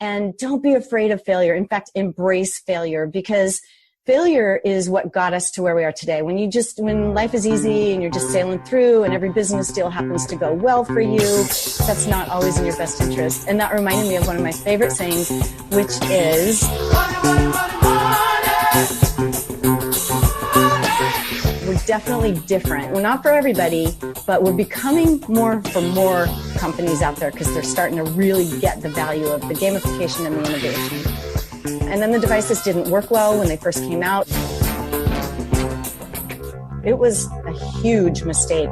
And don't be afraid of failure. In fact, embrace failure, because failure is what got us to where we are today. When life is easy and you're just sailing through and every business deal happens to go well for you, that's not always in your best interest. And that reminded me of one of my favorite sayings, which is, we're definitely different. We're not for everybody, but we're becoming more for more companies out there because they're starting to really get the value of the gamification and the innovation. And then the devices didn't work well when they first came out. It was a huge mistake.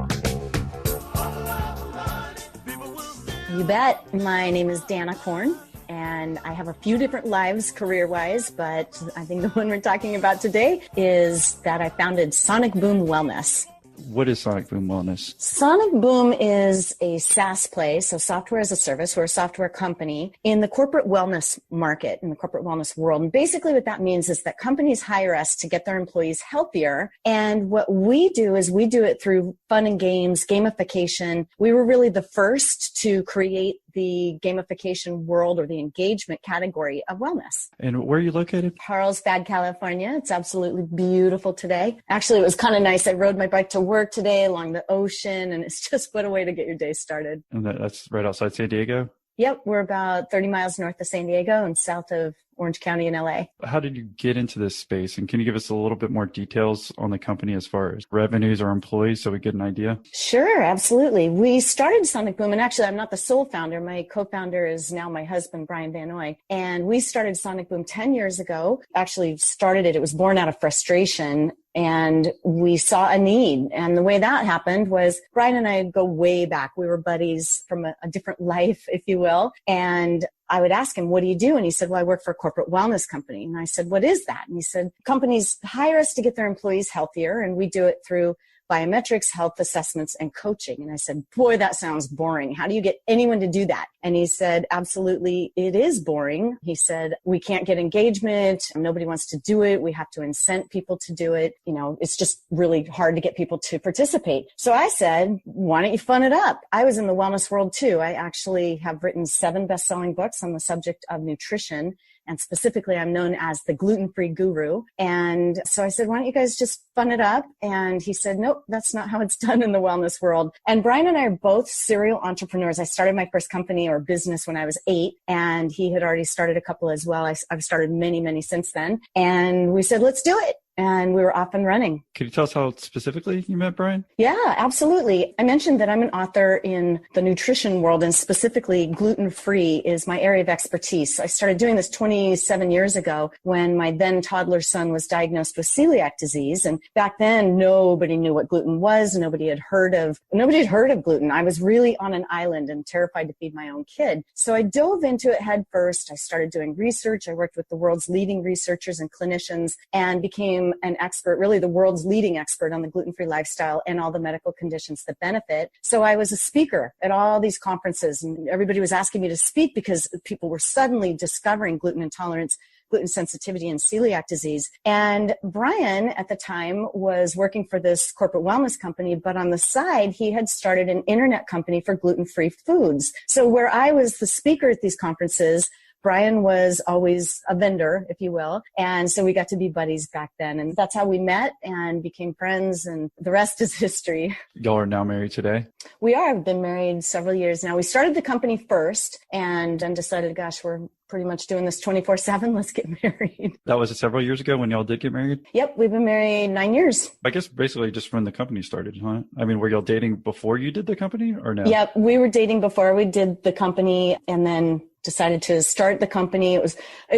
You bet. My name is Danna Korn, and I have a few different lives career-wise, but I think the one we're talking about today is that I founded Sonic Boom Wellness. What is Sonic Boom Wellness? Sonic Boom is a SaaS play, so software as a service. We're a software company in the corporate wellness market, in the corporate wellness world. And basically what that means is that companies hire us to get their employees healthier. And what we do is we do it through fun and games, gamification. We were really the first to create the gamification world or the engagement category of wellness. And where are you located? Carlsbad, California. It's absolutely beautiful today. Actually, it was kind of nice. I rode my bike to work today along the ocean, and it's just what a way to get your day started. And that's right outside San Diego? Yep, we're about 30 miles north of San Diego and south of Orange County in LA. How did you get into this space? And can you give us a little bit more details on the company as far as revenues or employees so we get an idea? Sure, absolutely. We started Sonic Boom, and actually I'm not the sole founder. My co-founder is now my husband, Brian Van Noy. And we started Sonic Boom 10 years ago. Actually started it was born out of frustration. And we saw a need. And the way that happened was Brian and I go way back. We were buddies from a different life, if you will. And I would ask him, what do you do? And he said, well, I work for a corporate wellness company. And I said, what is that? And he said, companies hire us to get their employees healthier. And we do it through biometrics, health assessments, and coaching. And I said, boy, that sounds boring. How do you get anyone to do that? And he said, absolutely, it is boring. He said, we can't get engagement. Nobody wants to do it. We have to incent people to do it. It's just really hard to get people to participate. So I said, why don't you fun it up? I was in the wellness world too. I actually have written 7 best-selling books on the subject of nutrition. And specifically, I'm known as the Gluten-Free Guru. And so I said, why don't you guys just fun it up? And he said, nope, that's not how it's done in the wellness world. And Brian and I are both serial entrepreneurs. I started my first company or business when I was 8, and he had already started a couple as well. I've started many, many since then. And we said, let's do it. And we were off and running. Could you tell us how specifically you met Brian? Yeah, absolutely. I mentioned that I'm an author in the nutrition world, and specifically gluten-free is my area of expertise. I started doing this 27 years ago when my then toddler son was diagnosed with celiac disease. And back then, nobody knew what gluten was. Nobody had heard of gluten. I was really on an island and terrified to feed my own kid. So I dove into it head first. I started doing research. I worked with the world's leading researchers and clinicians and became an expert, really the world's leading expert on the gluten-free lifestyle and all the medical conditions that benefit. So I was a speaker at all these conferences, and everybody was asking me to speak because people were suddenly discovering gluten intolerance, gluten sensitivity, and celiac disease. And Brian at the time was working for this corporate wellness company, but on the side, he had started an internet company for gluten-free foods. So where I was the speaker at these conferences, Brian was always a vendor, if you will. And so we got to be buddies back then. And that's how we met and became friends. And the rest is history. Y'all are now married today? We are. I've been married several years now. We started the company first and then decided, gosh, we're pretty much doing this 24/7. Let's get married. That was several years ago when y'all did get married? Yep. We've been married 9 years. I guess basically just when the company started, huh? I mean, were y'all dating before you did the company or no? Yep. We were dating before we did the company and then decided to start the company. It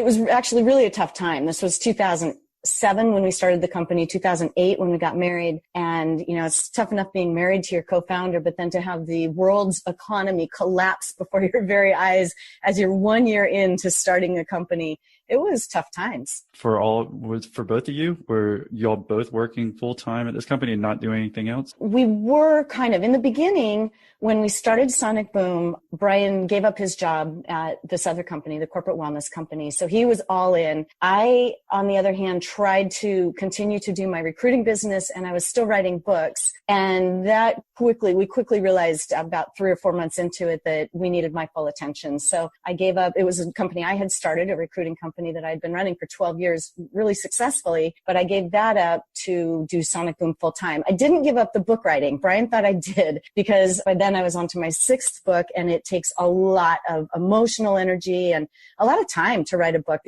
was actually really a tough time. This was 2007 when we started the company, 2008 when we got married. And, it's tough enough being married to your co-founder, but then to have the world's economy collapse before your very eyes as you're 1 year into starting a company it was tough times. For both of you? Were y'all both working full time at this company and not doing anything else? We were kind of in the beginning. When we started Sonic Boom, Brian gave up his job at this other company, the corporate wellness company. So he was all in. I, on the other hand, tried to continue to do my recruiting business, and I was still writing books. And we quickly realized about 3 or 4 months into it that we needed my full attention. So I gave up. It was a company I had started, a recruiting company that I'd been running for 12 years really successfully, but I gave that up to do Sonic Boom full time. I didn't give up the book writing. Brian thought I did, because by then I was on to my 6th book, and it takes a lot of emotional energy and a lot of time to write a book.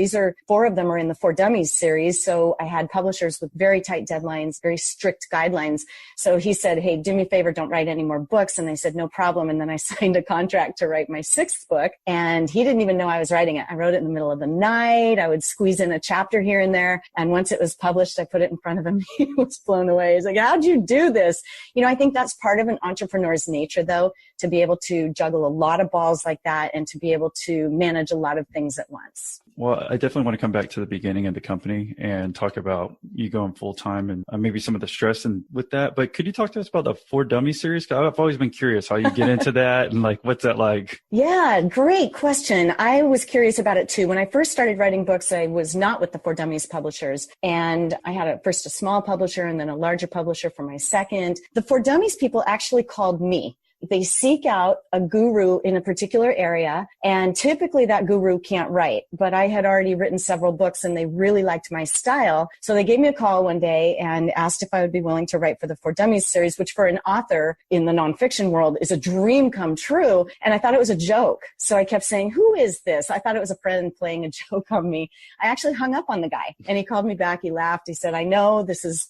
4 of them are in the For Dummies series. So I had publishers with very tight deadlines, very strict guidelines. So he said, hey, do me a favor, don't write any more books. And I said, no problem. And then I signed a contract to write my 6th book, and he didn't even know I was writing it. I wrote it in the middle of the night. I would squeeze in a chapter here and there. And once it was published, I put it in front of him. He was blown away. He's like, how'd you do this? I think that's part of an entrepreneur's nature, though, to be able to juggle a lot of balls like that and to be able to manage a lot of things at once. Well, I definitely want to come back to the beginning of the company and talk about you going full time and maybe some of the stress and with that. But could you talk to us about the For Dummies series? 'Cause I've always been curious how you get into that and what's that like? Yeah, great question. I was curious about it too. When I first started writing books, I was not with the For Dummies publishers. And I had first a small publisher and then a larger publisher for my second. The For Dummies people actually called me. They seek out a guru in a particular area, and typically that guru can't write. But I had already written several books, and they really liked my style. So they gave me a call one day and asked if I would be willing to write for the For Dummies series, which for an author in the nonfiction world is a dream come true. And I thought it was a joke. So I kept saying, who is this? I thought it was a friend playing a joke on me. I actually hung up on the guy, and he called me back. He laughed. He said, I know this is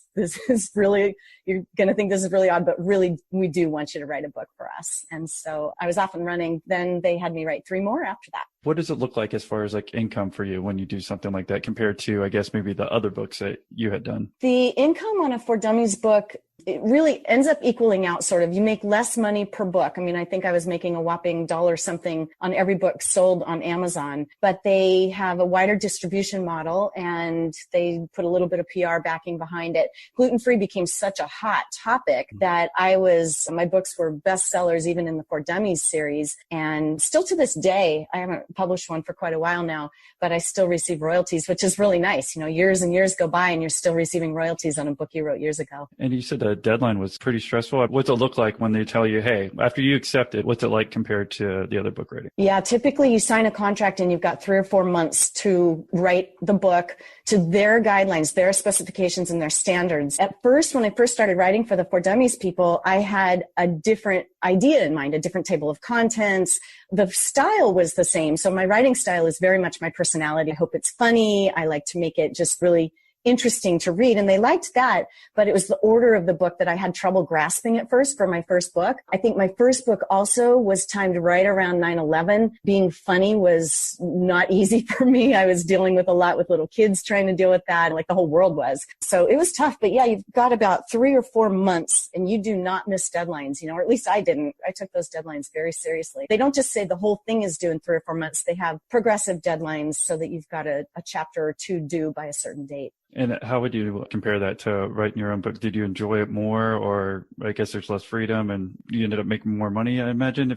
really, you're going to think this is really odd, but really, we do want you to write a book for us. And so I was off and running. Then they had me write 3 more after that. What does it look like as far as income for you when you do something like that compared to, I guess, maybe the other books that you had done? The income on a For Dummies book, it really ends up equaling out sort of. You make less money per book. I mean, I think I was making a whopping $1 something on every book sold on Amazon, but they have a wider distribution model and they put a little bit of PR backing behind it. Gluten-free became such a hot topic that my books were bestsellers even in the For Dummies series. And still to this day, I haven't published one for quite a while now, but I still receive royalties, which is really nice. Years and years go by and you're still receiving royalties on a book you wrote years ago. And you said the deadline was pretty stressful. What's it look like when they tell you, hey, after you accept it, what's it like compared to the other book writing? Yeah, typically you sign a contract and you've got 3 or 4 months to write the book to their guidelines, their specifications, and their standards. At first, when I first started writing for the For Dummies people, I had a different idea in mind, a different table of contents. The style was the same. So my writing style is very much my personality. I hope it's funny. I like to make it just really interesting to read. And they liked that, but it was the order of the book that I had trouble grasping at first for my first book. I think my first book also was timed right around 9/11. Being funny was not easy for me. I was dealing with a lot with little kids trying to deal with that, like the whole world was. So it was tough. But yeah, you've got about 3 or 4 months and you do not miss deadlines, or at least I didn't. I took those deadlines very seriously. They don't just say the whole thing is due in 3 or 4 months. They have progressive deadlines so that you've got a chapter or 2 due by a certain date. And how would you compare that to writing your own book? Did you enjoy it more, or I guess there's less freedom and you ended up making more money, I imagine,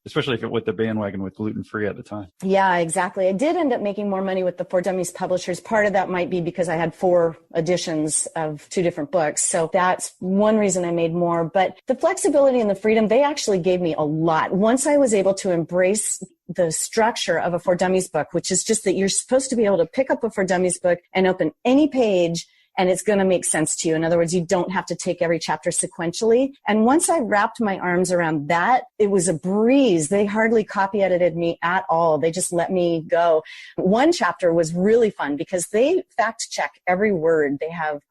especially if it with the bandwagon with gluten-free at the time? Yeah, exactly. I did end up making more money with the For Dummies publishers. Part of that might be because I had 4 editions of 2 different books. So that's one reason I made more. But the flexibility and the freedom, they actually gave me a lot. Once I was able to embrace the structure of a For Dummies book, which is just that you're supposed to be able to pick up a For Dummies book and open any page and it's going to make sense to you. In other words, you don't have to take every chapter sequentially. And once I wrapped my arms around that, it was a breeze. They hardly copy edited me at all. They just let me go. One chapter was really fun because they fact check every word.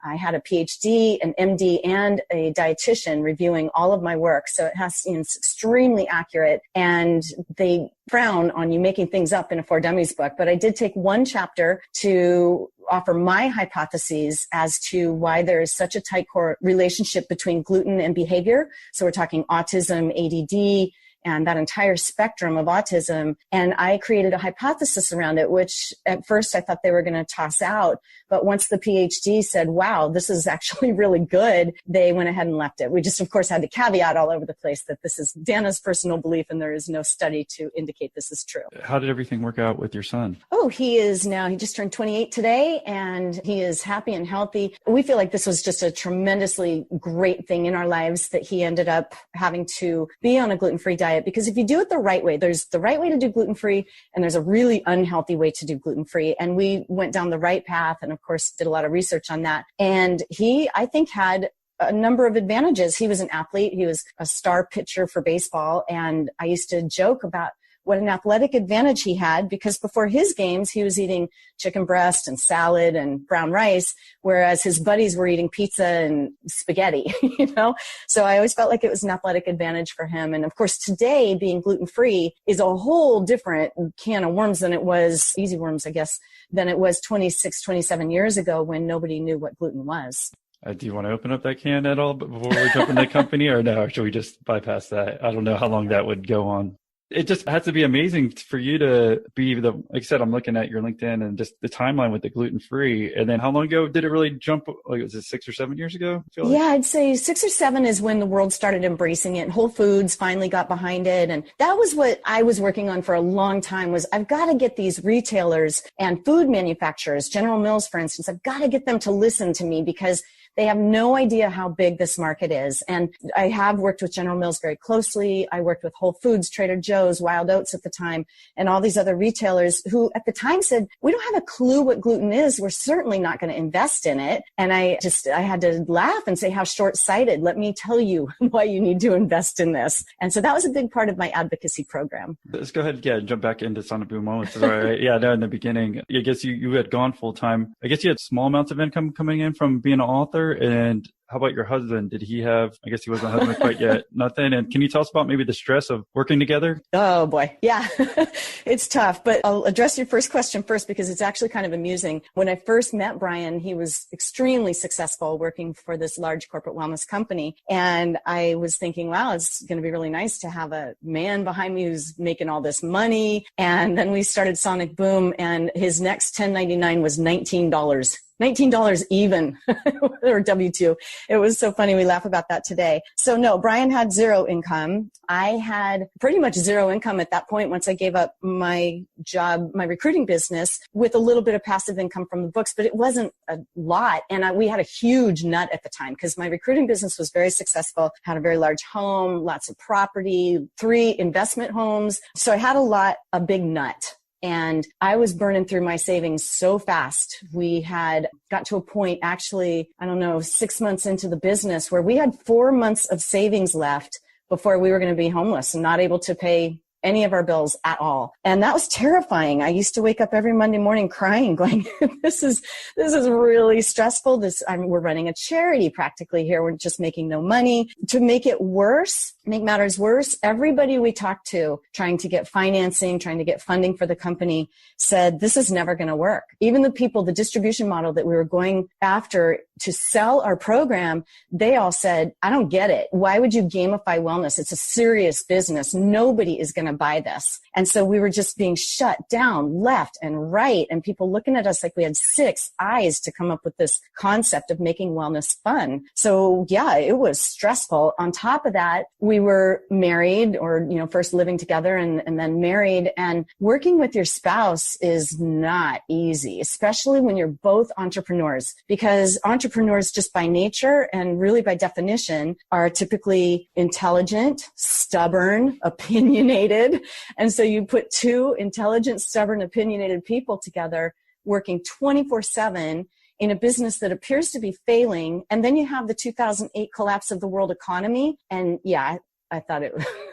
I had a PhD, an MD, and a dietitian reviewing all of my work. So it's extremely accurate, and they frown on you making things up in a For Dummies book. But I did take one chapter to offer my hypotheses as to why there is such a tight relationship between gluten and behavior. So we're talking autism, ADD, and that entire spectrum of autism. And I created a hypothesis around it, which at first I thought they were going to toss out. But once the PhD said, wow, this is actually really good, they went ahead and left it. We just, of course, had to caveat all over the place that this is Danna's personal belief and there is no study to indicate this is true. How did everything work out with your son? Oh, he just turned 28 today, and he is happy and healthy. We feel like this was just a tremendously great thing in our lives that he ended up having to be on a gluten-free diet, because if you do it the right way, there's the right way to do gluten-free and there's a really unhealthy way to do gluten-free. And we went down the right path and of course did a lot of research on that. And he, I think, had a number of advantages. He was an athlete. He was a star pitcher for baseball. And I used to joke about what an athletic advantage he had, because before his games, he was eating chicken breast and salad and brown rice, whereas his buddies were eating pizza and spaghetti, So I always felt like it was an athletic advantage for him. And of course, today being gluten-free is a whole different can of worms than it was, easy worms, I guess, than it was 26, 27 years ago when nobody knew what gluten was. Do you want to open up that can at all before we jump in the company, or no? Or should we just bypass that? I don't know how long that would go on. It just has to be amazing for you to be like I said, I'm looking at your LinkedIn and just the timeline with the gluten-free. And then how long ago did it really jump? Like, was it 6 or 7 years ago? Yeah, I'd say 6 or 7 is when the world started embracing it. Whole Foods finally got behind it. And that was what I was working on for a long time, was I've got to get these retailers and food manufacturers, General Mills, for instance, I've got to get them to listen to me, because they have no idea how big this market is. And I have worked with General Mills very closely. I worked with Whole Foods, Trader Joe's, Wild Oats at the time, and all these other retailers who at the time said, we don't have a clue what gluten is. We're certainly not going to invest in it. And I had to laugh and say, how short-sighted. Let me tell you why you need to invest in this. And so that was a big part of my advocacy program. Let's go ahead and jump back into Sonic Boom Moments. All right. Yeah, no, in the beginning, I guess you had gone full-time. I guess you had small amounts of income coming in from being an author. And how about your husband? Did he have, I guess he wasn't a husband quite yet, nothing. And can you tell us about maybe the stress of working together? Oh boy. Yeah, it's tough, but I'll address your first question first, because it's actually kind of amusing. When I first met Brian, he was extremely successful working for this large corporate wellness company. And I was thinking, wow, it's going to be really nice to have a man behind me who's making all this money. And then we started Sonic Boom, and his next 1099 was $19. $19 even, or W-2. It was so funny. We laugh about that today. So no, Brian had zero income. I had pretty much zero income at that point once I gave up my job, my recruiting business, with a little bit of passive income from the books, but it wasn't a lot. And we had a huge nut at the time because my recruiting business was very successful, had a very large home, lots of property, 3 investment homes. So I had a big nut. And I was burning through my savings so fast. We had got to a point, actually, 6 months into the business, where we had 4 months of savings left before we were going to be homeless and not able to pay any of our bills at all. And that was terrifying. I used to wake up every Monday morning crying, going, this is really stressful. We're running a charity practically here. We're just making no money. To make matters worse, everybody we talked to trying to get financing, trying to get funding for the company said, this is never going to work. Even the distribution model that we were going after to sell our program, they all said, I don't get it. Why would you gamify wellness? It's a serious business. Nobody is going to buy this. And so we were just being shut down left and right, and people looking at us like we had 6 eyes to come up with this concept of making wellness fun. So yeah, it was stressful. On top of that, we were married, or, first living together and then married, and working with your spouse is not easy, especially when you're both entrepreneurs, because entrepreneurs just by nature and really by definition are typically intelligent, stubborn, opinionated. And so you put 2 intelligent, stubborn, opinionated people together working 24/7 in a business that appears to be failing. And then you have the 2008 collapse of the world economy. And yeah, I thought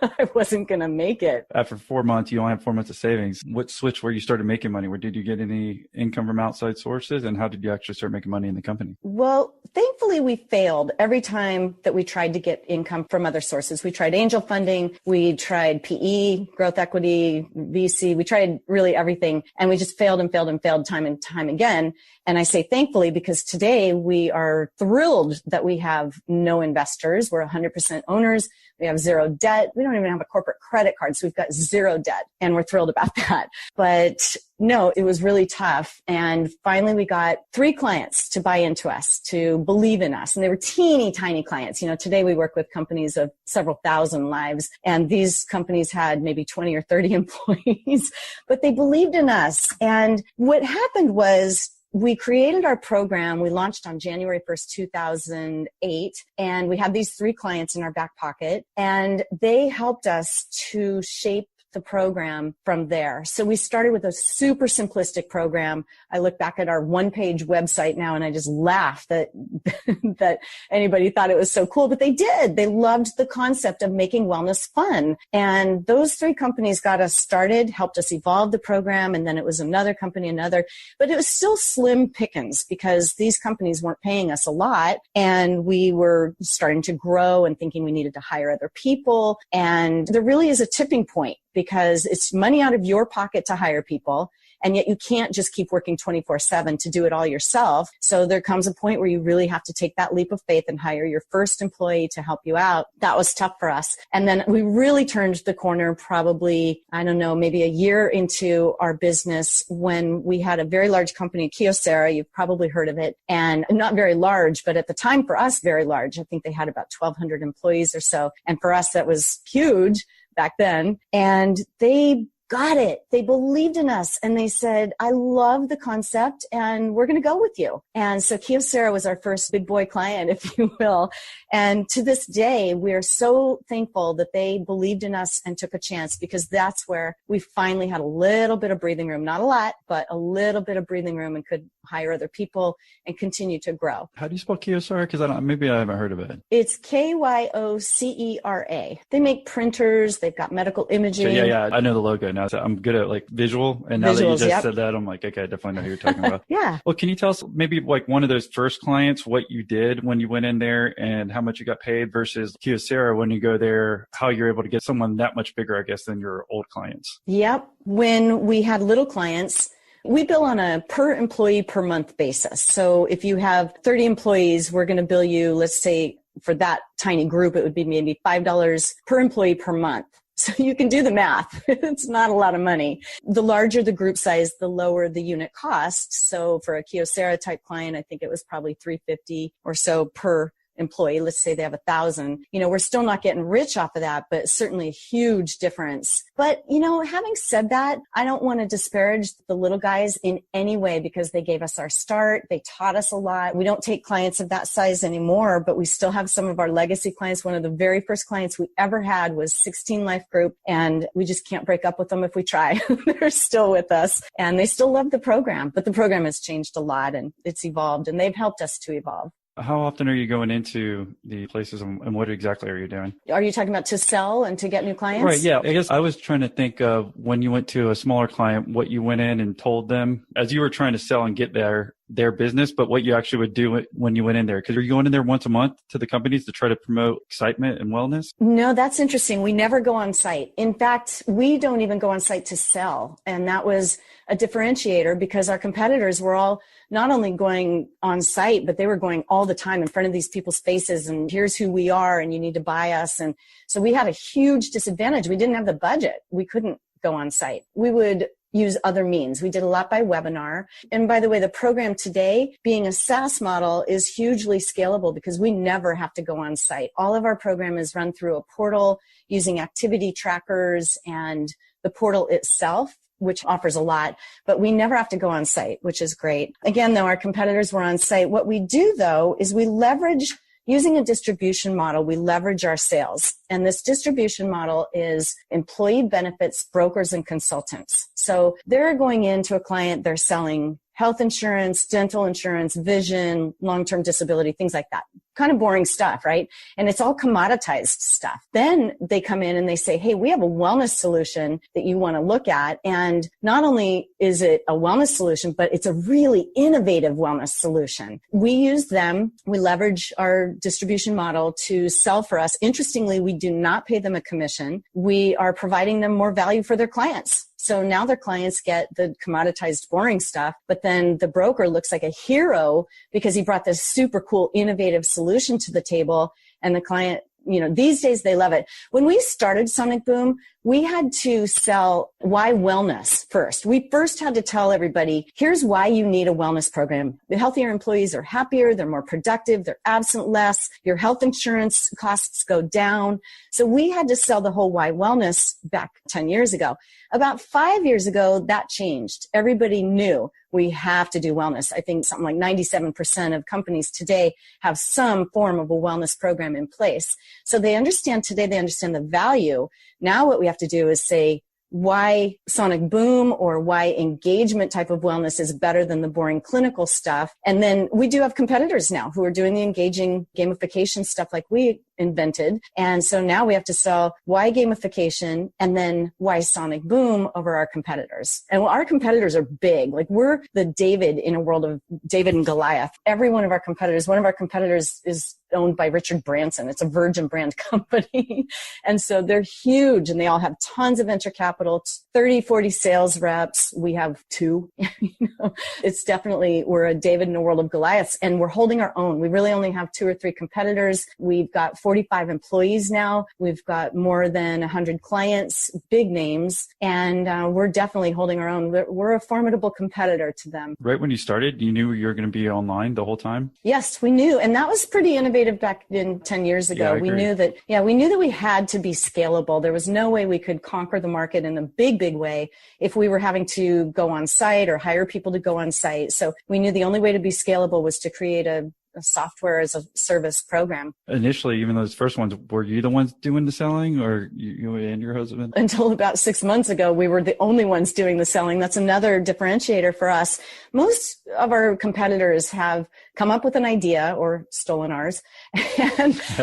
I wasn't going to make it. After 4 months, you only have 4 months of savings. What switch where you started making money? Where did you get any income from outside sources? And how did you actually start making money in the company? Well, thankfully, we failed every time that we tried to get income from other sources. We tried angel funding. We tried PE, growth equity, VC. We tried really everything. And we just failed and failed and failed time and time again. And I say thankfully because today we are thrilled that we have no investors. We're 100% owners. We have 0 zero debt. We don't even have a corporate credit card, so we've got zero debt, and we're thrilled about that. But no, it was really tough. And finally, we got 3 clients to buy into us, to believe in us. And they were teeny tiny clients. Today we work with companies of several thousand lives, and these companies had maybe 20 or 30 employees, but they believed in us. And what happened was, we created our program. We launched on January 1st, 2008, and we had these 3 clients in our back pocket, and they helped us to shape the program from there. So we started with a super simplistic program. I look back at our one-page website now and I just laugh that that anybody thought it was so cool, but they did. They loved the concept of making wellness fun. And those 3 companies got us started, helped us evolve the program, and then it was another company, but it was still slim pickings because these companies weren't paying us a lot, and we were starting to grow and thinking we needed to hire other people. And there really is a tipping point, because it's money out of your pocket to hire people, and yet you can't just keep working 24/7 to do it all yourself. So there comes a point where you really have to take that leap of faith and hire your first employee to help you out. That was tough for us. And then we really turned the corner probably, maybe a year into our business, when we had a very large company, Kyocera. You've probably heard of it. And not very large, but at the time for us, very large. I think they had about 1,200 employees or so. And for us, that was huge back then. And they got it. They believed in us, and they said, I love the concept, and we're going to go with you. And so Kyocera was our first big boy client, if you will. And to this day, we're so thankful that they believed in us and took a chance, because that's where we finally had a little bit of breathing room, not a lot, but a little bit of breathing room, and could hire other people and continue to grow. How do you spell Kyocera? Because maybe I haven't heard of it. It's Kyocera. They make printers. They've got medical imaging. So yeah, I know the logo now. So I'm good at visual. And now that you just said that, I'm like, okay, I definitely know who you're talking about. Yeah. Well, can you tell us maybe one of those first clients, what you did when you went in there and how much you got paid, versus Kyocera when you go there, how you're able to get someone that much bigger, I guess, than your old clients? Yep. When we had little clients, we bill on a per employee per month basis. So if you have 30 employees, we're going to bill you, let's say for that tiny group, it would be maybe $5 per employee per month. So you can do the math. It's not a lot of money. The larger the group size, the lower the unit cost. So for a Kyocera type client, I think it was probably $350 or so per employee. Let's say they have 1,000. We're still not getting rich off of that, but certainly a huge difference. But, having said that, I don't want to disparage the little guys in any way, because they gave us our start. They taught us a lot. We don't take clients of that size anymore, but we still have some of our legacy clients. One of the very first clients we ever had was 16 Life Group, and we just can't break up with them if we try. They're still with us, and they still love the program, but the program has changed a lot, and it's evolved, and they've helped us to evolve. How often are you going into the places, and what exactly are you doing? Are you talking about to sell and to get new clients? Right, yeah. I guess I was trying to think of when you went to a smaller client, what you went in and told them as you were trying to sell and get their business, but what you actually would do when you went in there. Because are you going in there once a month to the companies to try to promote excitement and wellness? No, that's interesting. We never go on site. In fact, we don't even go on site to sell. And that was a differentiator, because our competitors were all not only going on site, but they were going all the time in front of these people's faces, and here's who we are, and you need to buy us. And so we had a huge disadvantage. We didn't have the budget. We couldn't go on site. We would use other means. We did a lot by webinar. And by the way, the program today, being a SaaS model, is hugely scalable because we never have to go on site. All of our program is run through a portal using activity trackers and the portal itself, which offers a lot, but we never have to go on site, which is great. Again, though, our competitors were on site. What we do, though, is we leverage, using a distribution model, we leverage our sales. And this distribution model is employee benefits, brokers, and consultants. So they're going into a client, they're selling health insurance, dental insurance, vision, long-term disability, things like that. Kind of boring stuff, right? And it's all commoditized stuff. Then they come in and they say, hey, we have a wellness solution that you want to look at. And not only is it a wellness solution, but it's a really innovative wellness solution. We use them. We leverage our distribution model to sell for us. Interestingly, we do not pay them a commission. We are providing them more value for their clients. So now their clients get the commoditized, boring stuff, but then the broker looks like a hero because he brought this super cool, innovative solution to the table. And the client these days they love it. When we started Sonic Boom, we had to sell why wellness first. We first had to tell everybody, here's why you need a wellness program. The healthier employees are happier, they're more productive, they're absent less, your health insurance costs go down. So we had to sell the whole why wellness back 10 years ago. About 5 years ago, that changed. Everybody knew we have to do wellness. I think something like 97% of companies today have some form of a wellness program in place. So they understand the value. Now what we have to do is say why Sonic Boom or why engagement type of wellness is better than the boring clinical stuff. And then we do have competitors now who are doing the engaging gamification stuff like we invented. And so now we have to sell why gamification and then why Sonic Boom over our competitors. And our competitors are big. Like we're the David in a world of David and Goliath. One of our competitors is owned by Richard Branson. It's a Virgin brand company. And so they're huge and they all have tons of venture capital, 30, 40 sales reps. We have 2. It's definitely, we're a David in a world of Goliaths and we're holding our own. We really only have 2 or 3 competitors. We've got 45 employees now. We've got more than 100 clients, big names, and we're definitely holding our own. We're a formidable competitor to them. Right when you started, you knew you were going to be online the whole time? Yes, we knew. And that was pretty innovative back in 10 years ago. Yeah, we knew that we had to be scalable. There was no way we could conquer the market in a big, big way if we were having to go on site or hire people to go on site. So we knew the only way to be scalable was to create a software as a service program. Initially, even those first ones, were you the ones doing the selling or you and your husband? Until about 6 months ago, we were the only ones doing the selling. That's another differentiator for us. Most of our competitors have come up with an idea or stolen ours,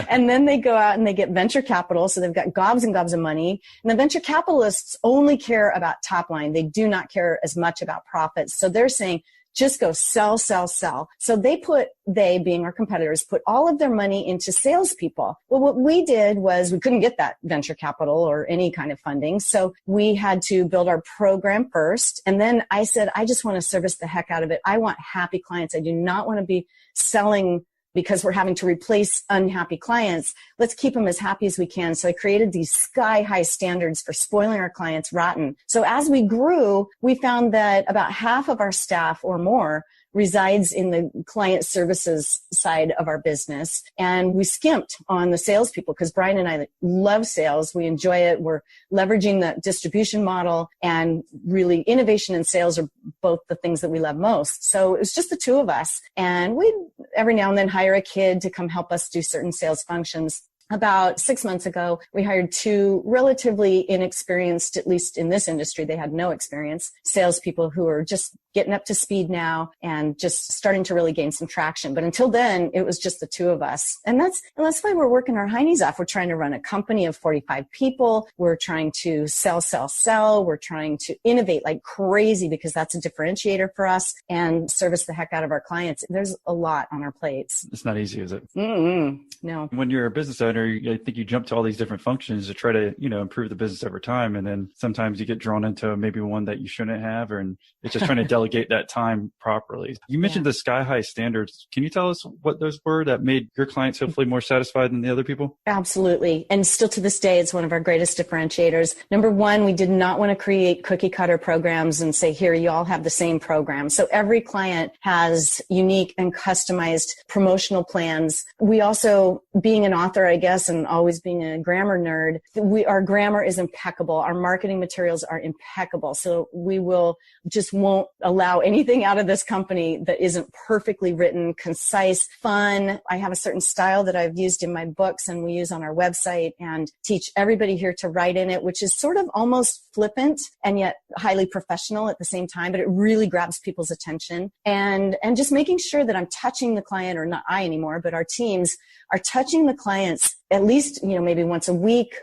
and then they go out and they get venture capital. So they've got gobs and gobs of money. And the venture capitalists only care about top line. They do not care as much about profits. So they're saying, just go sell, sell, sell. So they being our competitors, put all of their money into salespeople. Well, what we did was we couldn't get that venture capital or any kind of funding. So we had to build our program first. And then I said, I just want to service the heck out of it. I want happy clients. I do not want to be selling because we're having to replace unhappy clients. Let's keep them as happy as we can. So I created these sky-high standards for spoiling our clients rotten. So as we grew, we found that about half of our staff or more resides in the client services side of our business. And we skimped on the salespeople because Brian and I love sales. We enjoy it. We're leveraging the distribution model, and really innovation and sales are both the things that we love most. So it was just the 2 of us. And we'd every now and then hire a kid to come help us do certain sales functions. About 6 months ago, we hired 2 relatively inexperienced, at least in this industry, they had no experience, salespeople who are just getting up to speed now and just starting to really gain some traction. But until then, it was just the 2 of us. And that's why we're working our heinies off. We're trying to run a company of 45 people. We're trying to sell. We're trying to innovate like crazy because that's a differentiator for us and service the heck out of our clients. There's a lot on our plates. It's not easy, is it? No. When you're a business owner, I think you jump to all these different functions to try to, improve the business over time. And then sometimes you get drawn into maybe one that you shouldn't have, and it's just trying to delegate that time properly. You mentioned the sky high standards. Can you tell us what those were that made your clients hopefully more satisfied than the other people? Absolutely. And still to this day, it's one of our greatest differentiators. Number one, we did not want to create cookie cutter programs and say, here, you all have the same program. So every client has unique and customized promotional plans. We also, being an author, I guess, and always being a grammar nerd, our grammar is impeccable. Our marketing materials are impeccable. So we won't allow anything out of this company that isn't perfectly written, concise, fun. I have a certain style that I've used in my books and we use on our website and teach everybody here to write in it, which is sort of almost flippant and yet highly professional at the same time, but it really grabs people's attention. And just making sure that I'm touching the client, or not I anymore, but our teams are touching the clients at least, maybe once a week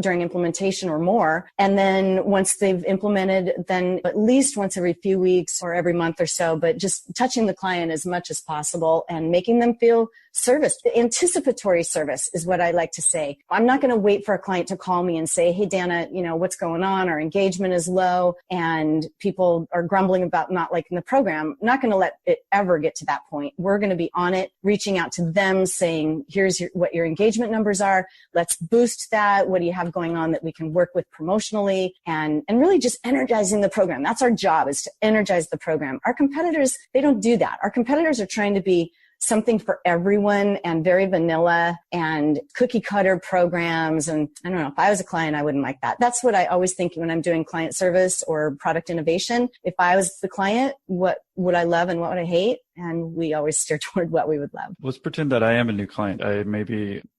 during implementation or more. And then once they've implemented, then at least once every few weeks or every month or so, but just touching the client as much as possible and making them feel service. Anticipatory service is what I like to say. I'm not going to wait for a client to call me and say, hey, Danna, what's going on? Our engagement is low and people are grumbling about not liking the program. I'm not going to let it ever get to that point. We're going to be on it, reaching out to them saying, here's what your engagement numbers are. Let's boost that. What do you have going on that we can work with promotionally, and really just energizing the program. That's our job, is to energize the program. Our competitors, they don't do that. Our competitors are trying to be something for everyone and very vanilla and cookie cutter programs. And I don't know, if I was a client, I wouldn't like that. That's what I always think when I'm doing client service or product innovation. If I was the client, what would I love and what would I hate? And we always steer toward what we would love. Let's pretend that I am a new client.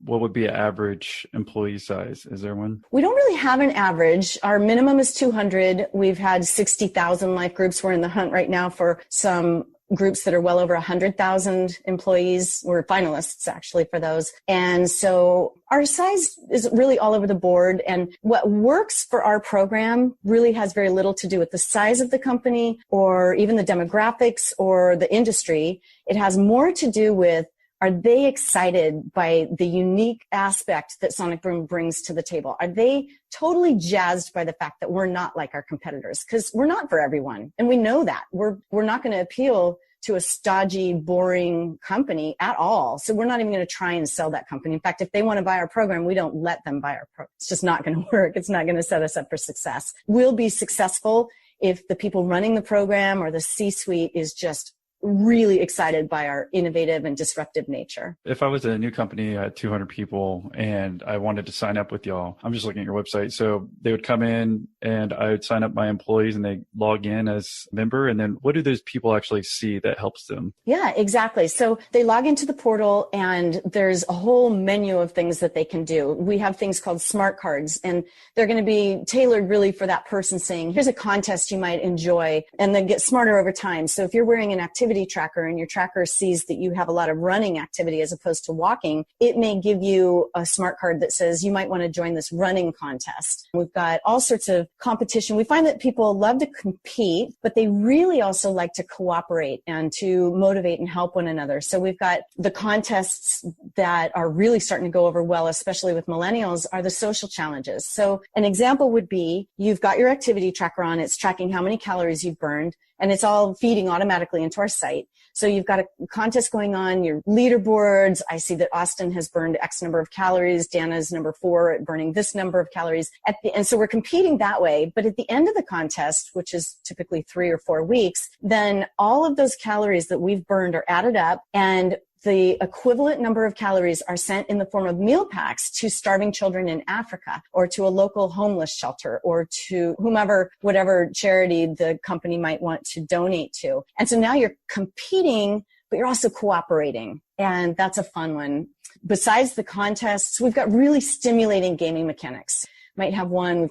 What would be an average employee size? Is there one? We don't really have an average. Our minimum is 200. We've had 60,000 life groups. We're in the hunt right now for some groups that are well over 100,000 employees. We're finalists actually for those. And so our size is really all over the board. And what works for our program really has very little to do with the size of the company or even the demographics or the industry. It has more to do with, are they excited by the unique aspect that Sonic Boom brings to the table? Are they totally jazzed by the fact that we're not like our competitors? Because we're not for everyone. And we know that. We're not going to appeal to a stodgy, boring company at all. So we're not even going to try and sell that company. In fact, if they want to buy our program, we don't let them buy our program. It's just not going to work. It's not going to set us up for success. We'll be successful if the people running the program or the C-suite is just really excited by our innovative and disruptive nature. If I was a new company at 200 people and I wanted to sign up with y'all, I'm just looking at your website. So they would come in and I would sign up my employees and they log in as a member. And then what do those people actually see that helps them? Yeah, exactly. So they log into the portal and there's a whole menu of things that they can do. We have things called smart cards, and they're going to be tailored really for that person, saying, here's a contest you might enjoy, and then get smarter over time. So if you're wearing an activity tracker and your tracker sees that you have a lot of running activity as opposed to walking, it may give you a smart card that says you might want to join this running contest. We've got all sorts of competition. We find that people love to compete, but they really also like to cooperate and to motivate and help one another. So we've got the contests that are really starting to go over well, especially with millennials, are the social challenges. So an example would be, you've got your activity tracker on, it's tracking how many calories you've burned, and it's all feeding automatically into our site. So you've got a contest going on, your leaderboards. I see that Austin has burned X number of calories. Danna's number 4 at burning this number of calories. And so we're competing that way. But at the end of the contest, which is typically 3 or 4 weeks, then all of those calories that we've burned are added up, and the equivalent number of calories are sent in the form of meal packs to starving children in Africa, or to a local homeless shelter, or to whatever charity the company might want to donate to. And so now you're competing, but you're also cooperating. And that's a fun one. Besides the contests, we've got really stimulating gaming mechanics. We've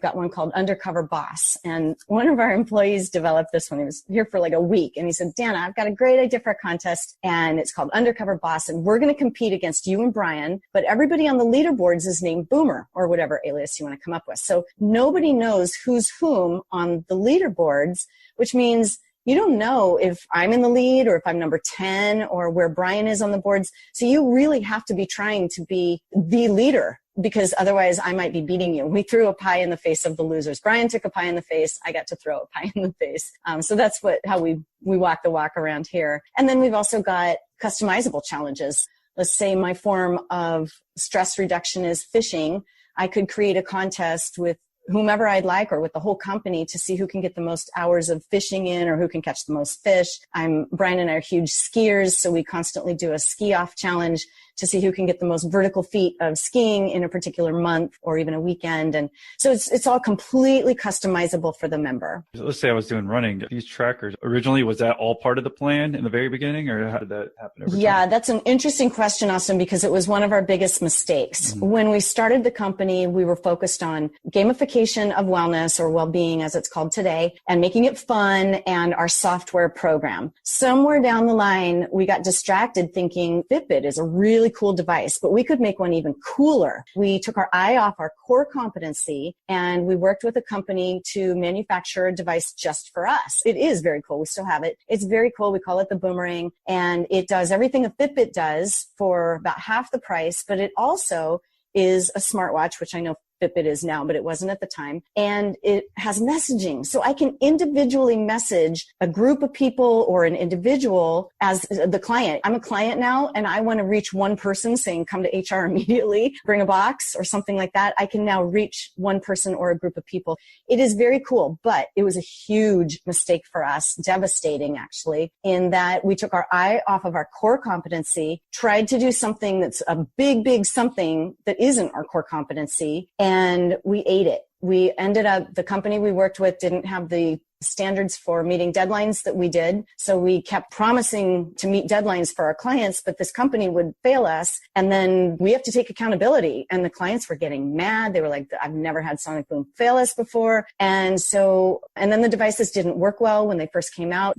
got one called Undercover Boss. And one of our employees developed this one. He was here for like a week. And he said, Danna, I've got a great idea for a contest. And it's called Undercover Boss. And we're going to compete against you and Brian. But everybody on the leaderboards is named Boomer, or whatever alias you want to come up with. So nobody knows who's whom on the leaderboards, which means you don't know if I'm in the lead or if I'm number 10 or where Brian is on the boards. So you really have to be trying to be the leader, because otherwise I might be beating you. We threw a pie in the face of the losers. Brian took a pie in the face. I got to throw a pie in the face. So that's how we walk the walk around here. And then we've also got customizable challenges. Let's say my form of stress reduction is fishing. I could create a contest with whomever I'd like, or with the whole company, to see who can get the most hours of fishing in, or who can catch the most fish. Brian and I are huge skiers, so we constantly do a ski off challenge to see who can get the most vertical feet of skiing in a particular month or even a weekend. And so it's all completely customizable for the member. Let's say I was doing running. These trackers, originally, was that all part of the plan in the very beginning, or how did that happen over time? Yeah, that's an interesting question, Austin, because it was one of our biggest mistakes. Mm-hmm. When we started the company, we were focused on gamification of wellness, or well-being as it's called today, and making it fun, and our software program. Somewhere down the line, we got distracted thinking Fitbit is a really really cool device, but we could make one even cooler. We took our eye off our core competency and we worked with a company to manufacture a device just for us. It is very cool. We still have it. It's very cool. We call it the Boomerang, and it does everything a Fitbit does for about half the price, but it also is a smartwatch, which I know Fitbit is now, but it wasn't at the time. And it has messaging. So I can individually message a group of people or an individual as the client. I'm a client now and I want to reach one person saying, come to HR immediately, bring a box or something like that. I can now reach one person or a group of people. It is very cool, but it was a huge mistake for us, devastating actually, in that we took our eye off of our core competency, tried to do something that's a big something that isn't our core competency, and we ate it. We ended up, the company we worked with didn't have the standards for meeting deadlines that we did. So we kept promising to meet deadlines for our clients, but this company would fail us. And then we have to take accountability. And the clients were getting mad. They were like, I've never had Sonic Boom fail us before. And then the devices didn't work well when they first came out.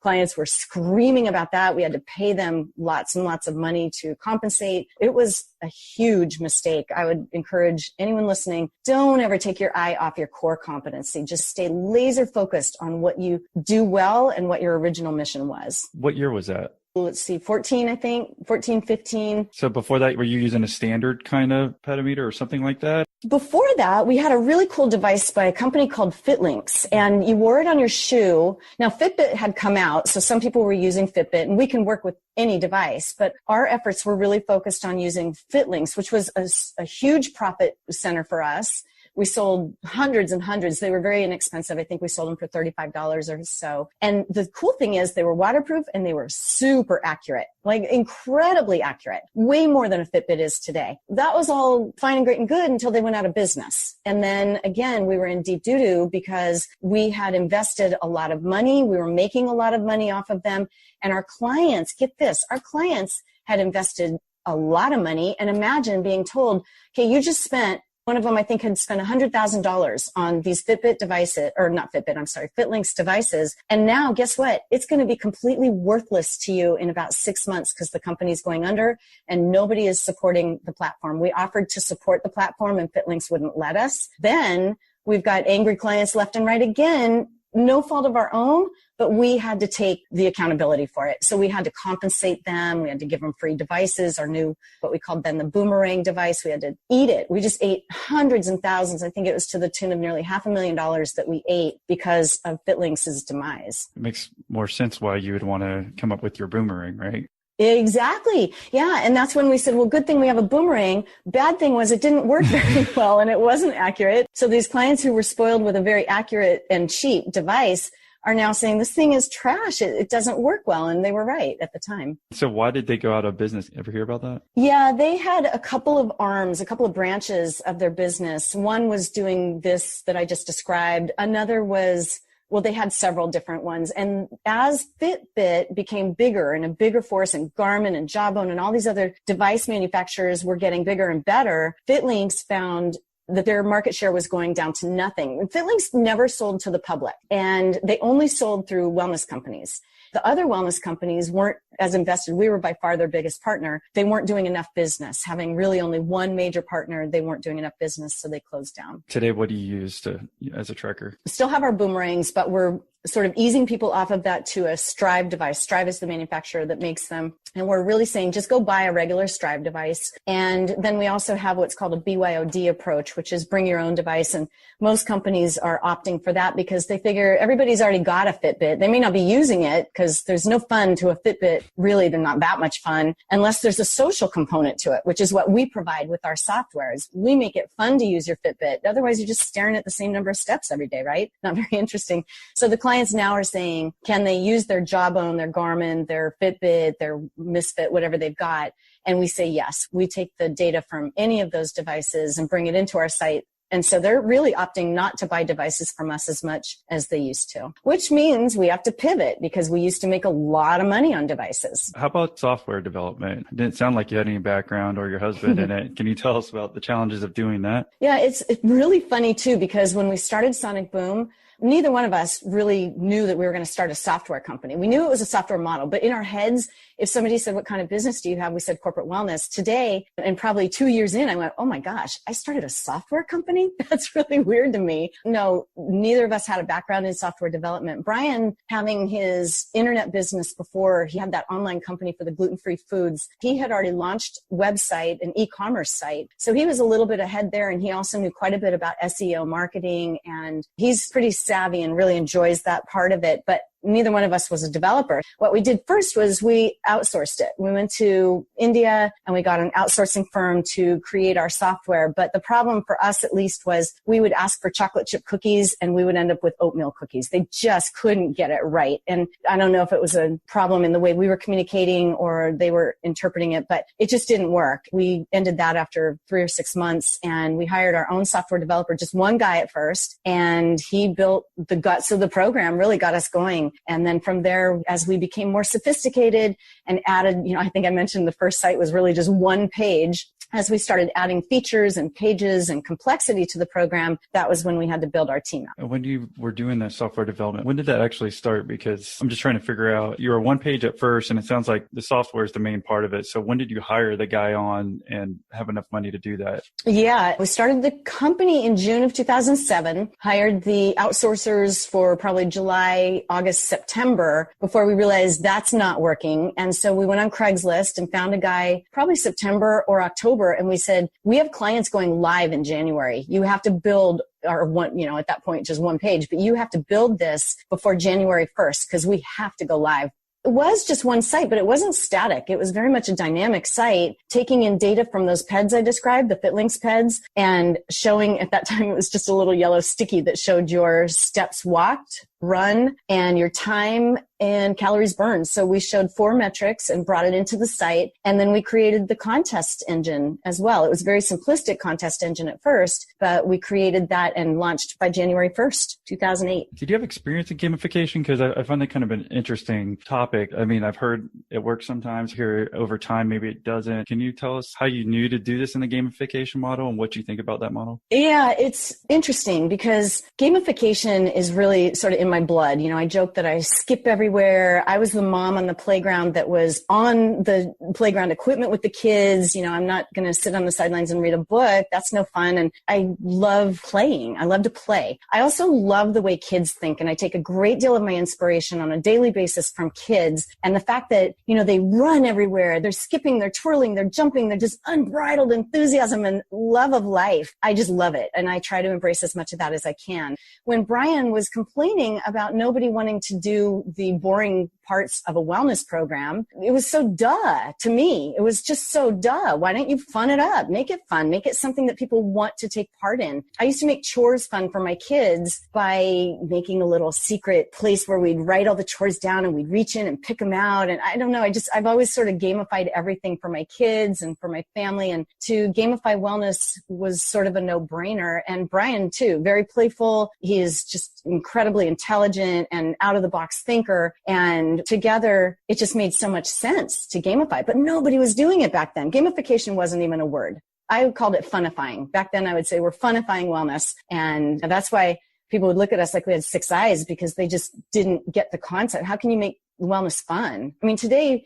Clients were screaming about that. We had to pay them lots and lots of money to compensate. It was a huge mistake. I would encourage anyone listening, don't ever take your eye off your core competency. Just stay laser focused on what you do well and what your original mission was. What year was that? Let's see, 14, I think, 14, 15. So before that, were you using a standard kind of pedometer or something like that? Before that, we had a really cool device by a company called FitLinks, and you wore it on your shoe. Now, Fitbit had come out, so some people were using Fitbit, and we can work with any device, but our efforts were really focused on using FitLinks, which was a huge profit center for us. We sold hundreds and hundreds. They were very inexpensive. I think we sold them for $35 or so. And the cool thing is they were waterproof and they were super accurate, like incredibly accurate, way more than a Fitbit is today. That was all fine and great and good until they went out of business. And then again, we were in deep doo-doo because we had invested a lot of money. We were making a lot of money off of them. And our clients, get this, our clients had invested a lot of money. And imagine being told, okay, you just spent, one of them, I think, had spent $100,000 on these Fitbit devices, or not Fitbit, I'm sorry, FitLinks devices. And now, guess what? It's going to be completely worthless to you in about 6 months because the company's going under and nobody is supporting the platform. We offered to support the platform and FitLinks wouldn't let us. Then we've got angry clients left and right again, no fault of our own, but we had to take the accountability for it. So we had to compensate them. We had to give them free devices, our new, what we called then the Boomerang device. We had to eat it. We just ate hundreds and thousands. I think it was to the tune of nearly $500,000 that we ate because of FitLinks' demise. It makes more sense why you would want to come up with your Boomerang, right? Exactly. Yeah. And that's when we said, well, good thing we have a Boomerang. Bad thing was it didn't work very well and it wasn't accurate. So these clients who were spoiled with a very accurate and cheap device are now saying this thing is trash. It doesn't work well. And they were right at the time. So why did they go out of business? Ever hear about that? Yeah, they had a couple of arms, a couple of branches of their business. One was doing this that I just described. Another was, well, they had several different ones. And as Fitbit became bigger and a bigger force, and Garmin and Jawbone and all these other device manufacturers were getting bigger and better, FitLinks found that their market share was going down to nothing. FitLinks never sold to the public, and they only sold through wellness companies. The other wellness companies weren't as invested. We were by far their biggest partner. They weren't doing enough business. Having really only one major partner, they weren't doing enough business, so they closed down. Today, what do you use as a tracker? We still have our Boomerangs, but we're sort of easing people off of that to a Strive device. Strive is the manufacturer that makes them. And we're really saying just go buy a regular Strive device. And then we also have what's called a BYOD approach, which is bring your own device. And most companies are opting for that because they figure everybody's already got a Fitbit. They may not be using it because there's no fun to a Fitbit. Really, they're not that much fun unless there's a social component to it, which is what we provide with our softwares. We make it fun to use your Fitbit. Otherwise, you're just staring at the same number of steps every day, right? Not very interesting. So the clients now are saying, can they use their Jawbone, their Garmin, their Fitbit, their Misfit, whatever they've got? And we say, yes, we take the data from any of those devices and bring it into our site. And so they're really opting not to buy devices from us as much as they used to, which means we have to pivot because we used to make a lot of money on devices. How about software development? It didn't sound like you had any background or your husband in it. Can you tell us about the challenges of doing that? Yeah, it's really funny too, because when we started Sonic Boom, neither one of us really knew that we were going to start a software company. We knew it was a software model, but in our heads, if somebody said, what kind of business do you have? We said corporate wellness. Today, and probably 2 years in, I went, oh my gosh, I started a software company? That's really weird to me. No, neither of us had a background in software development. Brian, having his internet business before he had that online company for the gluten-free foods, he had already launched website, an e-commerce site. So he was a little bit ahead there, and he also knew quite a bit about SEO marketing, and he's pretty savvy and really enjoys that part of it. But neither one of us was a developer. What we did first was we outsourced it. We went to India and we got an outsourcing firm to create our software. But the problem for us, at least, was we would ask for chocolate chip cookies and we would end up with oatmeal cookies. They just couldn't get it right. And I don't know if it was a problem in the way we were communicating or they were interpreting it, but it just didn't work. We ended that after 3 or 6 months, and we hired our own software developer, just one guy at first, and he built the guts of the program, really got us going. And then from there, as we became more sophisticated and added, I think I mentioned the first site was really just one page. As we started adding features and pages and complexity to the program, that was when we had to build our team out. When you were doing that software development, when did that actually start? Because I'm just trying to figure out, you were one page at first, and it sounds like the software is the main part of it. So when did you hire the guy on and have enough money to do that? Yeah, we started the company in June of 2007, hired the outsourcers for probably July, August, September, before we realized that's not working. And so we went on Craigslist and found a guy probably September or October. And we said, we have clients going live in January. You have to build or one, at that point, just one page, but you have to build this before January 1st because we have to go live. It was just one site, but it wasn't static. It was very much a dynamic site, taking in data from those PEDs I described, the FitLinks PEDs, and showing, at that time, it was just a little yellow sticky that showed your steps walked, run, and your time and calories burned. So we showed 4 metrics and brought it into the site. And then we created the contest engine as well. It was a very simplistic contest engine at first, but we created that and launched by January 1st, 2008. Did you have experience in gamification? Because I find that kind of an interesting topic. I mean, I've heard it works sometimes here over time. Maybe it doesn't. Can you tell us how you knew to do this in the gamification model and what you think about that model? Yeah, it's interesting because gamification is really sort of in my blood. I joke that I skip everywhere. I was the mom on the playground that was on the playground equipment with the kids. I'm not going to sit on the sidelines and read a book. That's no fun. And I love playing. I love to play. I also love the way kids think. And I take a great deal of my inspiration on a daily basis from kids. And the fact that, they run everywhere. They're skipping, they're twirling, they're jumping. They're just unbridled enthusiasm and love of life. I just love it. And I try to embrace as much of that as I can. When Brian was complaining about nobody wanting to do the boring parts of a wellness program, it was so duh to me. It was just so duh. Why don't you fun it up? Make it fun. Make it something that people want to take part in. I used to make chores fun for my kids by making a little secret place where we'd write all the chores down and we'd reach in and pick them out. And I don't know, I've always sort of gamified everything for my kids and for my family. And to gamify wellness was sort of a no-brainer. And Brian too, very playful. He is just incredibly intelligent and out-of-the-box thinker. And together, it just made so much sense to gamify. But nobody was doing it back then. Gamification wasn't even a word. I called it funifying. Back then, I would say we're funifying wellness. And that's why people would look at us like we had 6 eyes, because they just didn't get the concept. How can you make wellness fun? I mean, today,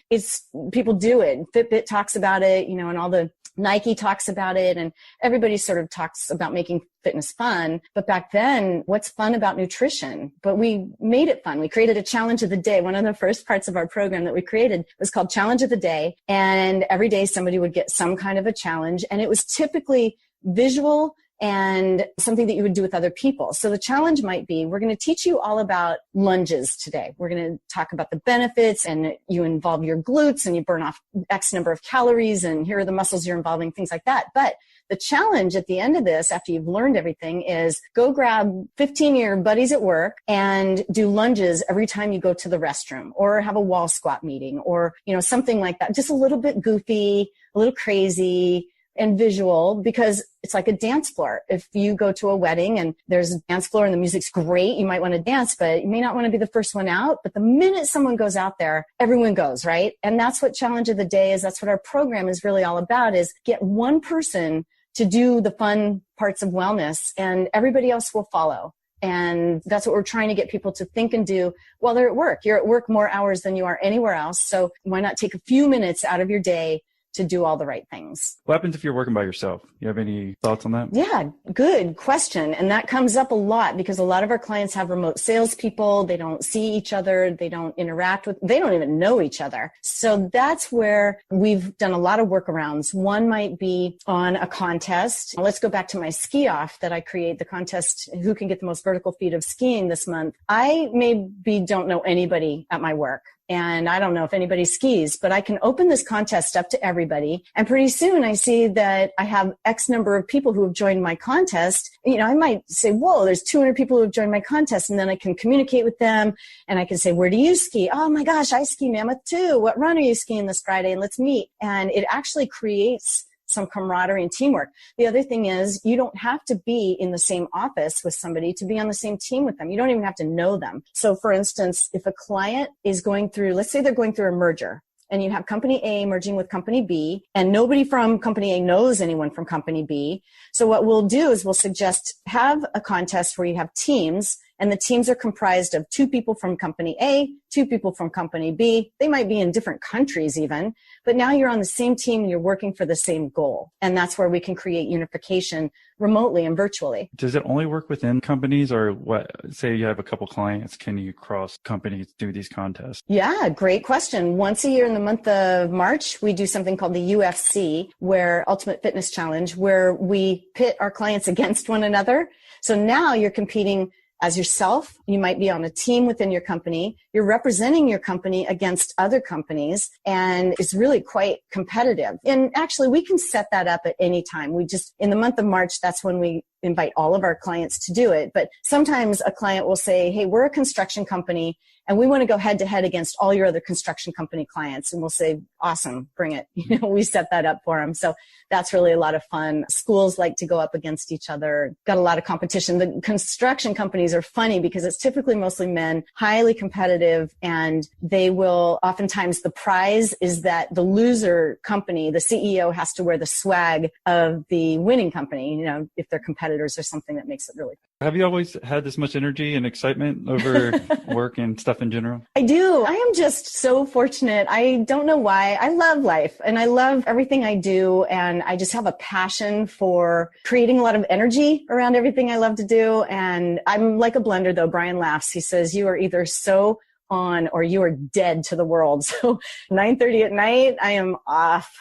people do it. Fitbit talks about it, and all the Nike talks about it, and everybody sort of talks about making fitness fun. But back then, what's fun about nutrition? But we made it fun. We created a challenge of the day. One of the first parts of our program that we created was called Challenge of the Day. And every day somebody would get some kind of a challenge. And it was typically visual and something that you would do with other people. So the challenge might be, we're going to teach you all about lunges today. We're going to talk about the benefits, and you involve your glutes and you burn off X number of calories, and here are the muscles you're involving, things like that. But the challenge at the end of this, after you've learned everything, is go grab 15 of your buddies at work and do lunges every time you go to the restroom, or have a wall squat meeting, or, something like that. Just a little bit goofy, a little crazy, and visual, because it's like a dance floor. If you go to a wedding and there's a dance floor and the music's great, you might want to dance, but you may not want to be the first one out. But the minute someone goes out there, everyone goes, right? And that's what Challenge of the Day is. That's what our program is really all about, is get one person to do the fun parts of wellness, and everybody else will follow. And that's what we're trying to get people to think and do while they're at work. You're at work more hours than you are anywhere else. So why not take a few minutes out of your day to do all the right things? What happens if you're working by yourself? You have any thoughts on that? Yeah, good question. And that comes up a lot because a lot of our clients have remote salespeople. They don't see each other. They don't interact with, they don't even know each other. So that's where we've done a lot of workarounds. One might be on a contest. Let's go back to my ski off that I create, the contest, who can get the most vertical feet of skiing this month. I maybe don't know anybody at my work. And I don't know if anybody skis, but I can open this contest up to everybody. And pretty soon I see that I have X number of people who have joined my contest. You know, I might say, whoa, there's 200 people who have joined my contest. And then I can communicate with them and I can say, where do you ski? Oh my gosh, I ski Mammoth too. What run are you skiing this Friday? And let's meet. And it actually creates some camaraderie and teamwork. The other thing is you don't have to be in the same office with somebody to be on the same team with them. You don't even have to know them. So for instance, if a client is going through, let's say they're going through a merger and you have company A merging with company B and nobody from company A knows anyone from company B. So what we'll do is we'll suggest have a contest where you have teams and the teams are comprised of 2 people from company A, 2 people from company B. They might be in different countries even, but now you're on the same team and you're working for the same goal. And that's where we can create unification remotely and virtually. Does it only work within companies or what? Say you have a couple clients, can you cross companies do these contests? Yeah, great question. Once a year in the month of March, we do something called the UFC, where Ultimate Fitness Challenge, where we pit our clients against one another. So now you're competing as yourself. You might be on a team within your company. You're representing your company against other companies, and it's really quite competitive. And actually, we can set that up at any time. We just, in the month of March, that's when we invite all of our clients to do it. But sometimes a client will say, hey, we're a construction company and we want to go head to head against all your other construction company clients. And we'll say, awesome, bring it. You know, we set that up for them. So that's really a lot of fun. Schools like to go up against each other. Got a lot of competition. The construction companies are funny because it's typically mostly men, highly competitive, and they will, oftentimes the prize is that the loser company, the CEO has to wear the swag of the winning company, you know, if they're competitors or something. That makes it really fun. Have you always had this much energy and excitement over work and stuff in general? I do. I am just so fortunate. I don't know why. I love life and I love everything I do. And I just have a passion for creating a lot of energy around everything I love to do. And I'm like a blender though. Brian laughs. He says, you are either so on or you are dead to the world. So 9:30 at night, I am off.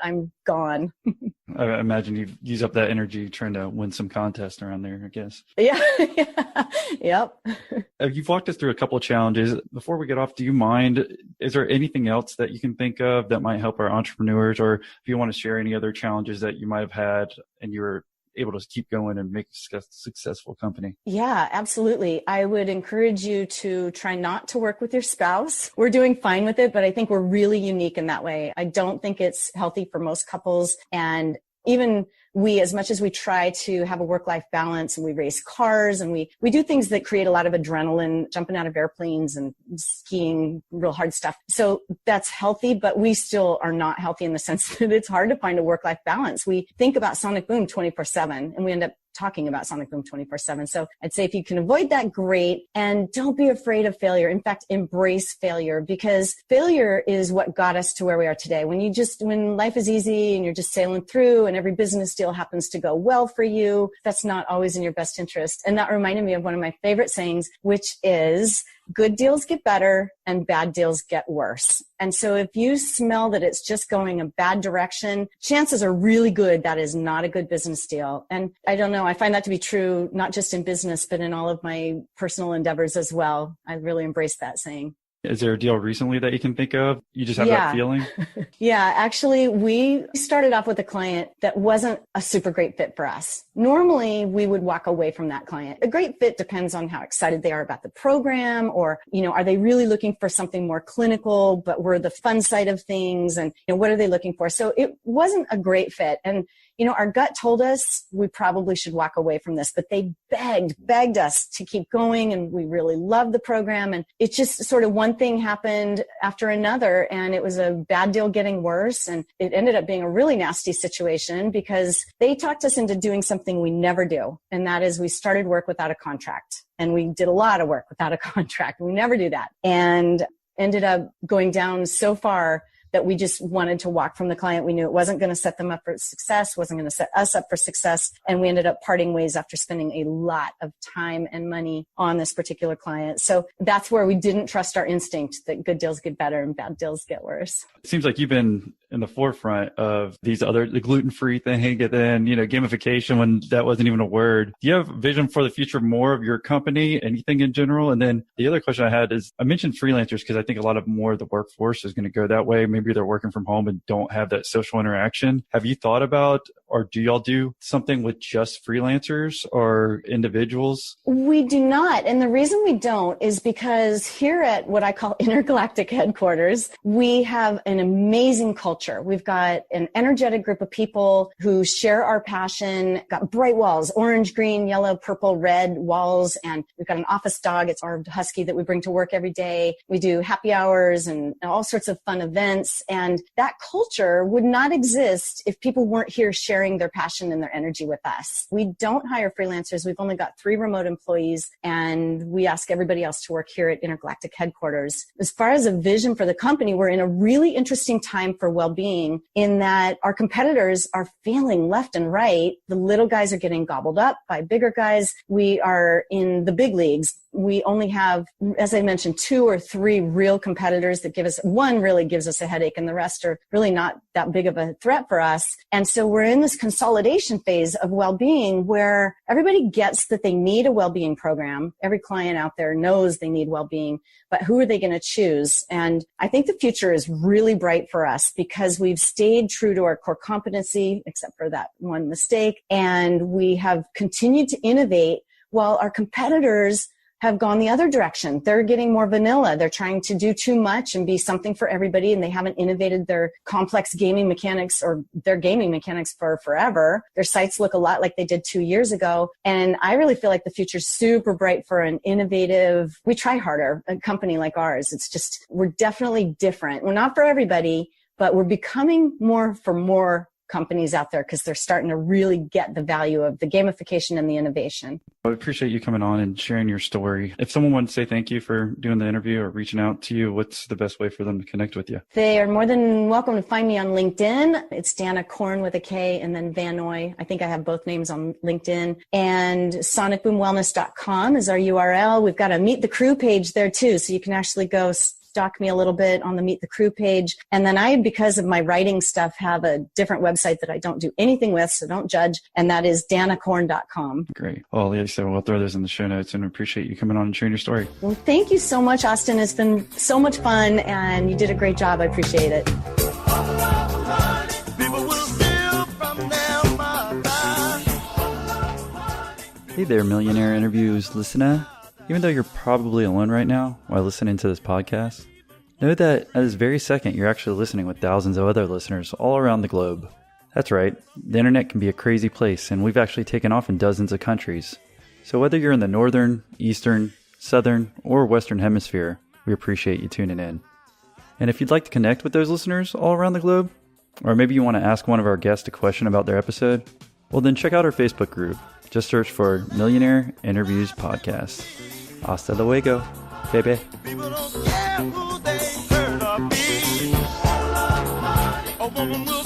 I'm gone. I imagine you use up that energy trying to win some contest around there, I guess. Yeah. Yep. You've walked us through a couple of challenges. Before we get off, do you mind, is there anything else that you can think of that might help our entrepreneurs, or if you want to share any other challenges that you might have had and you were able to keep going and make a successful company? Yeah, absolutely. I would encourage you to try not to work with your spouse. We're doing fine with it, but I think we're really unique in that way. I don't think it's healthy for most couples. And even we, as much as we try to have a work-life balance and we race cars and we do things that create a lot of adrenaline, jumping out of airplanes and skiing, real hard stuff. So that's healthy, but we still are not healthy in the sense that it's hard to find a work-life balance. We think about Sonic Boom 24/7 and we end up talking about Sonic Boom 24/7. So I'd say if you can avoid that, great. And don't be afraid of failure. In fact, embrace failure, because failure is what got us to where we are today. When life is easy and you're just sailing through and every business deal happens to go well for you, that's not always in your best interest. And that reminded me of one of my favorite sayings, which is, good deals get better and bad deals get worse. And so if you smell that it's just going a bad direction, chances are really good that is not a good business deal. And I don't know, I find that to be true, not just in business, but in all of my personal endeavors as well. I really embrace that saying. Is there a deal recently that you can think of? You just have that feeling? Yeah, actually, we started off with a client that wasn't a super great fit for us. Normally, we would walk away from that client. A great fit depends on how excited they are about the program, or, are they really looking for something more clinical, but we're the fun side of things, and what are they looking for? So it wasn't a great fit. And our gut told us we probably should walk away from this, but they begged us to keep going. And we really loved the program. And it just sort of one thing happened after another. And it was a bad deal getting worse. And it ended up being a really nasty situation because they talked us into doing something we never do. And that is we started work without a contract. And we did a lot of work without a contract. We never do that. And ended up going down so far that we just wanted to walk from the client. We knew it wasn't going to set them up for success, wasn't going to set us up for success. And we ended up parting ways after spending a lot of time and money on this particular client. So that's where we didn't trust our instinct that good deals get better and bad deals get worse. It seems like you've been in the forefront of the gluten-free thing, and then, gamification when that wasn't even a word. Do you have vision for the future more of your company, anything in general? And then the other question I had is, I mentioned freelancers because I think a lot of more of the workforce is going to go that way. Maybe they're working from home and don't have that social interaction. Have you thought about, or do y'all do something with just freelancers or individuals? We do not. And the reason we don't is because here at what I call Intergalactic Headquarters, we have an amazing culture. We've got an energetic group of people who share our passion, got bright walls, orange, green, yellow, purple, red walls. And we've got an office dog. It's our husky that we bring to work every day. We do happy hours and all sorts of fun events. And that culture would not exist if people weren't here sharing their passion and their energy with us. We don't hire freelancers. We've only got 3 remote employees, and we ask everybody else to work here at Intergalactic Headquarters. As far as a vision for the company, we're in a really interesting time for well-being in that our competitors are failing left and right. The little guys are getting gobbled up by bigger guys. We are in the big leagues. We only have, as I mentioned, 2 or 3 real competitors that give us, one really gives us a headache, and the rest are really not that big of a threat for us. And so we're in this consolidation phase of well-being where everybody gets that they need a well-being program. Every client out there knows they need well-being, but who are they going to choose? And I think the future is really bright for us because we've stayed true to our core competency, except for that one mistake. And we have continued to innovate while our competitors have gone the other direction. They're getting more vanilla. They're trying to do too much and be something for everybody, and they haven't innovated their complex gaming mechanics or their gaming mechanics for forever. Their sites look a lot like they did 2 years ago. And I really feel like the future's super bright for an innovative, we try harder, a company like ours. It's just, we're definitely different. We're not for everybody, but we're becoming more for more companies out there because they're starting to really get the value of the gamification and the innovation. I appreciate you coming on and sharing your story. If someone wanted to say thank you for doing the interview or reaching out to you, what's the best way for them to connect with you? They are more than welcome to find me on LinkedIn. It's Danna Korn with a K and then Van Noy. I think I have both names on LinkedIn. And sonicboomwellness.com is our URL. We've got a Meet the Crew page there too, so you can actually go stalk me a little bit on the Meet the Crew page. And then I, because of my writing stuff, have a different website that I don't do anything with, so don't judge. And that is dannakorn.com. Great. Well, yeah, so we'll throw those in the show notes, and appreciate you coming on and sharing your story. Well, thank you so much, Austin. It's been so much fun, and you did a great job. I appreciate it. Hey there, Millionaire Interviews listener. Even though you're probably alone right now while listening to this podcast, know that at this very second, you're actually listening with thousands of other listeners all around the globe. That's right, the internet can be a crazy place, and we've actually taken off in dozens of countries. So whether you're in the northern, eastern, southern, or western hemisphere, we appreciate you tuning in. And if you'd like to connect with those listeners all around the globe, or maybe you want to ask one of our guests a question about their episode, well then check out our Facebook group. Just search for Millionaire Interviews Podcast. Hasta luego, baby. People don't care who they heard of me. A woman will